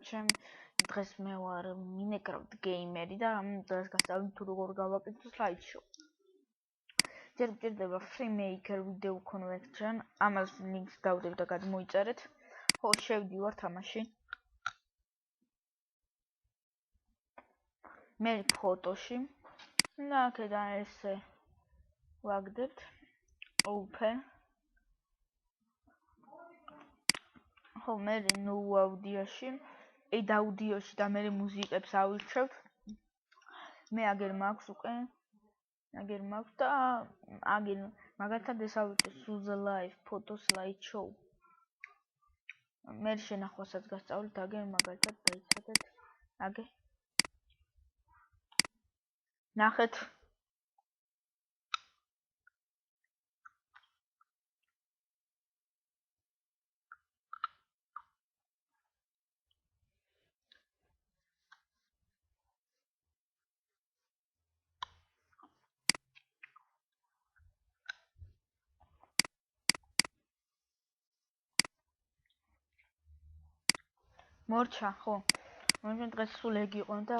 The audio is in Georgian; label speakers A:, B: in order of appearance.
A: ჩემ დღეს მე ვარ Minecraft გეიმერი და დღეს გასწავლით თუ როგორ გავაკეთო slideshow. ჯერ მჭირდება FreeMaker Video Conversion, ამას links დავდებ და გადმოიწერეთ. ხო, შევდივარ თამაში. მე ფოტოში და აქედან ესე ვაგდებთ open. ხო, მე no audio-ში, აუდიოში და მე მუსიკებს ავირჩევთ. მე აგერ მაქვს უკვე, და აგერ მაგალითად ეს ავირჩევ Suze Live Photo Slideshow. მე შენახვასაც გასწავლით აგერ მაგალითად დაიცადეთ. აგერ ნახეთ. მორჩა, ხო. მე დღეს სულ ეგ იყო და